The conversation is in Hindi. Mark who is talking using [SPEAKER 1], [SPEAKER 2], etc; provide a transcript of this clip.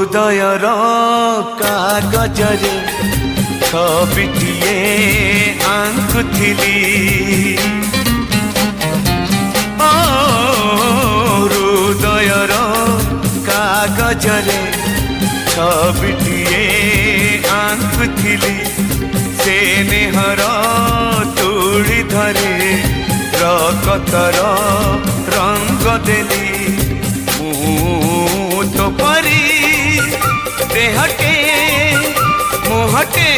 [SPEAKER 1] हृदयर कागजरे छबिटिए आंकुथिली हृदयर कागजरे छबिटिए आंकुथिली से नेहर तुड़ी धरे रकतर रंग देली तो परी देहटे मुहटे